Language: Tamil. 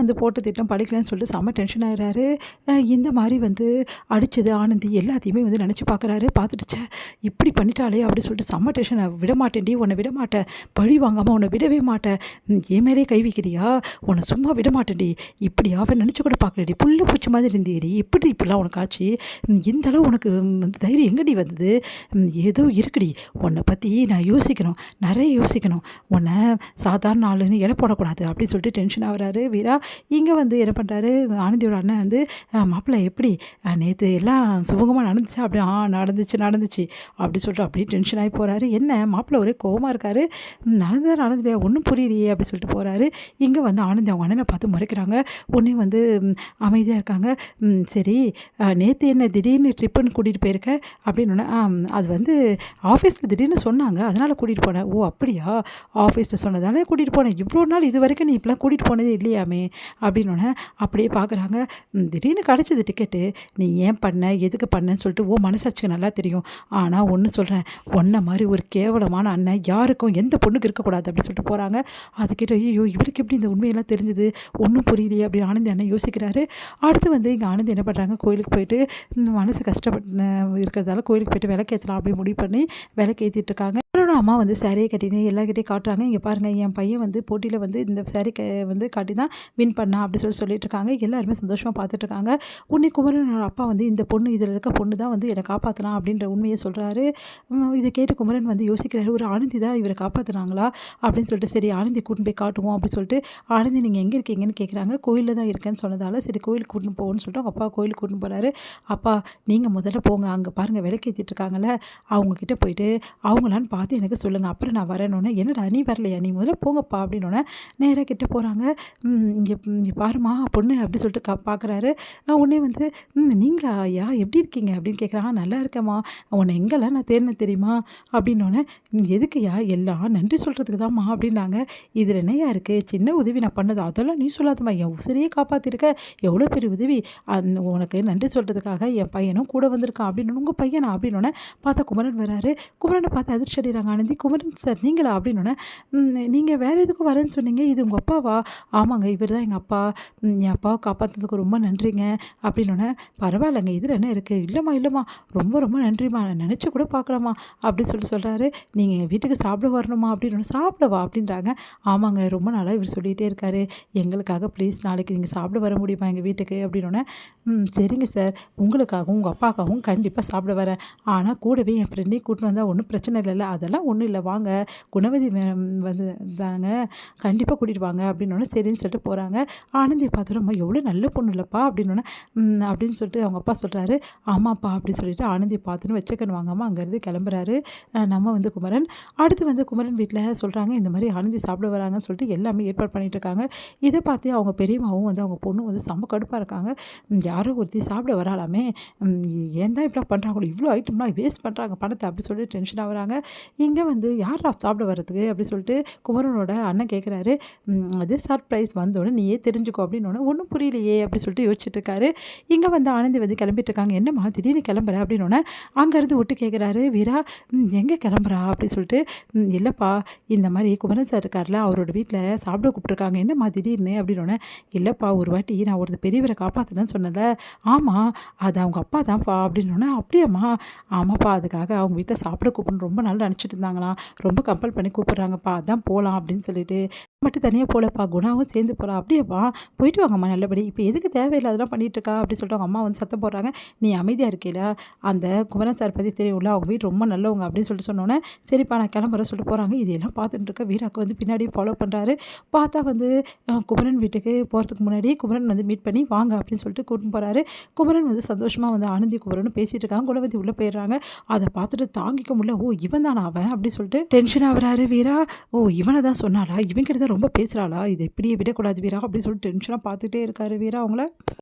வந்து போட்ட திட்டம் படிக்கலன்னு சொல்லிட்டு செம்ம டென்ஷன் ஆயிடுறாரு. இந்த மாதிரி வந்து அடித்தது ஆனந்தி எல்லாத்தையுமே வந்து நினச்சி பார்க்குறாரு. பார்த்துட்டுச்சே இப்படி பண்ணிட்டாலே அப்படி சொல்லிட்டு செம்ம டென்ஷன். விட மாட்டேன்டி, உன்னை விட மாட்டேன், பழி வாங்காமல் உன்னை விடவே மாட்டேன், என் மேலே கை வைக்கிறியா, உன்னை சும்மா விட மாட்டேன்டி, இப்படி அவன் நினச்சி கூட பார்க்கலடி, புள்ள பூச்சி மாதிரி இருந்தேடி, எப்படி இப்படிலாம் உனக்கு ஆச்சு, இந்த அளவு உனக்கு வந்து தைரியம் எங்கடி வந்தது, ஏதோ இருக்குடி, உன்னை பற்றி நான் யோசிக்கணும், நிறைய யோசிக்கணும், உன்னை சாதாரண ஆளுன்னு எடை போடக்கூடாது அப்படின்னு சொல்லிட்டு டென்ஷன் ஆகுறாரு வீரா. இங்கே வந்து என்ன பண்ணுறாரு, ஆனந்தியோட அண்ணன் வந்து மாப்பிள்ளை எப்படி நேற்று எல்லாம் சுமூகமாக நடந்துச்சு, அப்படி நடந்துச்சு அப்படி சொல்லிட்டு அப்படியே டென்ஷன் ஆகி போகிறாரு. என்ன மாப்பிள்ளை ஒரே கோவமாக இருக்காரு, நடந்தலையா ஒன்றும் புரியலையே அப்படி சொல்லிட்டு போகிறாரு. இங்கே வந்து ஆனந்தி அவங்க அண்ணனை பார்த்து முறைக்கிறாங்க. உடனே வந்து அமைதியாக இருக்காங்க. சரி நேற்று என்ன திடீர்னு ட்ரிப்புன்னு கூட்டிகிட்டு போயிருக்க அப்படின்னு. அது வந்து ஆஃபீஸில் திடீர்னு சொன்னாங்க, அதனால் கூட்டிகிட்டு போனேன். ஓ அப்படியா, ஆஃபீஸில் சொன்னதாலே கூட்டிகிட்டு போனேன், இவ்வளோ நாள் இது வரைக்கும் நீ இப்போலாம் கூட்டிகிட்டு போனதே இல்லையாமே அப்படின்னு. அப்படியே பார்க்குறாங்க. திடீர்னு கிடச்சிது டிக்கெட்டு, நீ ஏன் பண்ண எதுக்கு பண்ணேன்னு சொல்லிட்டு ஓ மனசாட்சிக்கு நல்லா தெரியும். ஆனால் ஒன்று சொல்கிறேன், ஒன்றை மாதிரி ஒரு கேவலமான அண்ணன் யாருக்கும் எந்த பொண்ணுக்கு இருக்கக்கூடாது அப்படி சொல்லிட்டு போகிறாங்க. அதுக்கிட்ட ஐயோ இவருக்கு எப்படி இந்த உண்மையெல்லாம் தெரிஞ்சுது, ஒன்றும் புரியலையே அப்படின்னு ஆனந்தி அண்ணன் யோசிக்கிறாரு. அடுத்து வந்து இங்கே ஆனந்தி என்ன பண்ணுறாங்க, கோயிலுக்கு போயிட்டு மனசு கஷ்டப்பட்டு இருக்கிறதால கோயிலுக்கு போயிட்டு விளக்கேற்றலாம் அப்படின்னு முடிவு பண்ணி விளக்கேற்றிட்டு இருக்காங்க. அவரோட அம்மா வந்து சாரியை கட்டினு எல்லாருக்கிட்டையும் காட்டுறாங்க. இங்கே பாருங்கள், என் பையன் வந்து போட்டியில் வந்து இந்த சாரி வந்து காட்டி தான் வின் பண்ணா அப்படி சொல்லிட்டு இருக்காங்க. எல்லாருமே சந்தோஷமாக பார்த்துட்டு இருக்காங்க. உன்னை குமரனோட அப்பா வந்து இந்த பொண்ணு இதில் இருக்க பொண்ணு தான் வந்து என்னை காப்பாற்றலாம் அப்படின்ற உண்மையை சொல்கிறாரு. இதை கேட்டு குமரன் வந்து யோசிக்கிறாரு, ஒரு ஆனந்தி தான் இவரை காப்பாற்றுனாங்களா அப்படின்னு சொல்லிட்டு, சரி ஆனந்தி கூட்டின்னு போய் காட்டுவோம் அப்படின்னு சொல்லிட்டு, ஆனந்தி நீங்கள் எங்கே இருக்கீங்கன்னு கேட்குறாங்க. கோயிலில் தான் இருக்கேன்னு சொன்னதால் சரி கோயிலுக்கு கூட்டின்னு போகணும்னு சொல்லிட்டு அவங்க அப்பா கோயிலுக்கு கூட்டின்னு போகிறாரு. அப்பா நீங்கள் முதல்ல போங்க, அங்கே பாருங்கள் விளக்கேற்றிட்டு இருக்காங்கல்ல, அவங்கக்கிட்ட போயிட்டு அவங்களான்னு பார்த்து எனக்கு சொல்லுங்கள், அப்புறம் நான் வரணுன்னு. என்னடா நீ வரலையா, நீ முதல்ல போங்கப்பா அப்படின்னோடனே நேராக கிட்ட போகிறாங்க. இங்கே பாருமா பொண்ணு அப்படி சொல்லிட்டு பார்க்குறாரு. உடனே வந்து நீங்களா ஐயா எப்படி இருக்கீங்க அப்படின்னு கேட்குறாங்க. நல்லா இருக்கேம்மா, உன்னை எங்கெல்லாம் நான் தேர்னேன் தெரியுமா அப்படின்னோடனே, எதுக்குயா, எல்லாம் நன்றி சொல்கிறதுக்கு தான்மா அப்படின்னாங்க. இதில் என்னையா இருக்குது, சின்ன உதவி நான் பண்ணது அதெல்லாம் நீ சொல்லாதம்மா, என் உசிரியே காப்பாற்றிருக்க, எவ்வளோ பெரிய உதவி, உனக்கு நன்றி சொல்கிறதுக்காக என் பையனும் கூட வந்திருக்கான் அப்படின்னு. உங்கள் பையனா அப்படின்னோடனே பார்த்தா குமரன் வராரு. குமரனை பார்த்து அதிர்ச்சி அடைகிறாங்க ஆனந்தி. குமரன் சார் நீங்களா அப்படின்னோடனே, நீங்கள் வேறு எதுக்கும் வரேன்னு சொன்னீங்க, இது உங்கள் அப்பாவா, ஆமாங்க இவர் தான் எங்கள் அப்பா, என் அப்பாவை காப்பாற்றுறதுக்கு ரொம்ப நன்றிங்க அப்படின்னோடனே, பரவாயில்லைங்க இதில் என்ன இருக்குது, இல்லைம்மா ரொம்ப ரொம்ப நன்றிம்மா, நான் நினச்சி கூட பார்க்கலாமா அப்படி சொல்கிறாரு. நீங்கள் எங்கள் வீட்டுக்கு சாப்பிட வரணுமா அப்படின்னு. சாப்பிடவா அப்படின்றாங்க. ஆமாங்க ரொம்ப நாளாக இவர் சொல்லிகிட்டே இருக்காரு, எங்களுக்காக ப்ளீஸ் நாளைக்கு நீங்கள் சாப்பிட வர முடியுமா எங்கள் வீட்டுக்கு அப்படின்னோடனே, சரிங்க சார், உங்களுக்காகவும் உங்கள் அப்பாக்காகவும் கண்டிப்பாக சாப்பிட வரேன், ஆனால் கூடவே என் ஃப்ரெண்டையும் கூட்டின்னு வந்தால் ஒன்றும் பிரச்சனை இல்லைல்ல, அதெல்லாம் ஒன்றும் இல்லை, வாங்க குணவதி வந்து தாங்க கண்டிப்பாக கூட்டிகிட்டு வாங்க அப்படின்னோடனே சரின்னு சொல்லிட்டு போகிறாங்க. ஆனந்தி பார்த்துட்டு நம்ம எவ்வளோ நல்ல பொண்ணு இல்லைப்பா அப்படின்னோடனே அப்படின்னு சொல்லிட்டு அவங்க அப்பா சொல்கிறாரு. ஆமாப்பா அப்படின்னு சொல்லிட்டு ஆனந்தி பார்த்துன்னு வச்சுக்கணும் வாங்காமல் அங்கேருந்து கிளம்புறாரு நம்ம வந்து குமரன். அடுத்து வந்து குமரன் வீட்டில் சொல்கிறாங்க, இந்த மாதிரி ஆனந்தி சாப்பிட வராங்கன்னு சொல்லிட்டு எல்லாமே ஏற்பாடு பண்ணிட்டு இருக்காங்க. இதை பார்த்து அவங்க பெரியம்மாவும் வந்து அவங்க பொண்ணும் வந்து செம்ம கடுப்பாக இருக்காங்க. யாரோ ஒருத்தி சாப்பிட வராலாமே, ஏன் தான் இப்படிலாம் பண்ணுறாங்களோ, இவ்வளோ ஐட்டம்லாம் வேஸ்ட் பண்ணுறாங்க பணத்தை அப்படி சொல்லிட்டு டென்ஷன் ஆகுறாங்க. இங்கே வந்து யாரா சாப்பிட வர்றதுக்கு அப்படி சொல்லிட்டு குமரனோட அண்ணன் கேட்குறாரு. அது சர்ப்ரைஸ் வந்தோடனே நீயே தெரிஞ்சுக்கோ அப்படின்னோடனே, ஒன்றும் புரியலையே அப்படி சொல்லிட்டு யோசிச்சுட்டு இருக்காரு. இங்கே வந்து ஆனந்தி வந்து கிளம்பிட்டு இருக்காங்க. என்னம்மா திடீர்னு கிளம்புற அப்படின்னோடனே அங்கேருந்து விட்டு கேட்குறாரு வீரா, எங்கே கிளம்புறா அப்படி சொல்லிட்டு, இல்லைப்பா இந்த மாதிரி குமரன் சார் இருக்கார்ல அவரோட வீட்டில் சாப்பிட கூப்பிட்ருக்காங்க, என்னம்மா திடீர்னு அப்படின்னோடனே, இல்லைப்பா ஒரு வாட்டி நான் ஒரு பெரியவரை காப்பாற்றினேன்னு சொன்னல, ஆமாம் அது அவங்க அப்பா தான்ப்பா அப்படின்னோடனே, அப்படியாம்மா, ஆமாப்பா அதுக்காக அவங்க வீட்டில் சாப்பிட கூப்பிடணும் ரொம்ப நாள் நினச்சிட்டு இருந்தாங்களாம், ரொம்ப கம்பல் பண்ணி கூப்பிட்றாங்கப்பா, அதான் போகலாம் அப்படின்னு சொல்லிட்டு மட்டும் தனியாக போகலப்பா, குணாவும் சேர்ந்து போகிறா, அப்படியேப்பா போயிட்டு வாங்கம்மா நல்லபடி, இப்போ எதுக்கு தேவையில்லாதெல்லாம் பண்ணிகிட்டு இருக்கா அப்படி சொல்லிட்டு அவங்க அம்மா வந்து சத்தம் போடுறாங்க. நீ அமைதியாக இருக்கீல, அந்த குமரன் சார் பற்றி தெரியும்ல, அவங்க வீட்டு ரொம்ப நல்லவங்க அப்படின்னு சொல்லிட்டு சொன்னோன்னே, சரிப்பா நான் கிளம்புற சொல்லிட்டு போகிறாங்க. இதெல்லாம் பார்த்துட்டு இருக்க வீராக்கு வந்து பின்னாடி ஃபாலோ பண்ணுறாரு. பார்த்தா வந்து குமரன் வீட்டுக்கு போகிறதுக்கு முன்னாடி குமரன் வந்து மீட் பண்ணி வாங்க அப்படின்னு சொல்லிட்டு கூட்டின்னு போகிறாரு. குமரன் வந்து சந்தோஷமாக வந்து ஆனந்தி குமரன் பேசிகிட்டு இருக்காங்க. குணவதி உள்ளே போயிடுறாங்க. அதை பார்த்துட்டு தாங்கிக்க முடியல. ஓ இவன் தானா அவன் அப்படி சொல்லிட்டு டென்ஷன் ஆகுறாரு வீரா. ஓ இவனை தான் சொன்னாலா, இவங்கிட்ட தான் ரொம்ப பேசுகிறாளா, இதை இப்படியே விடக்கூடாது வீரா அப்படின்னு சொல்லிட்டு டென்ஷனாக பார்த்துட்டே இருக்காரு வீரா அவங்கள.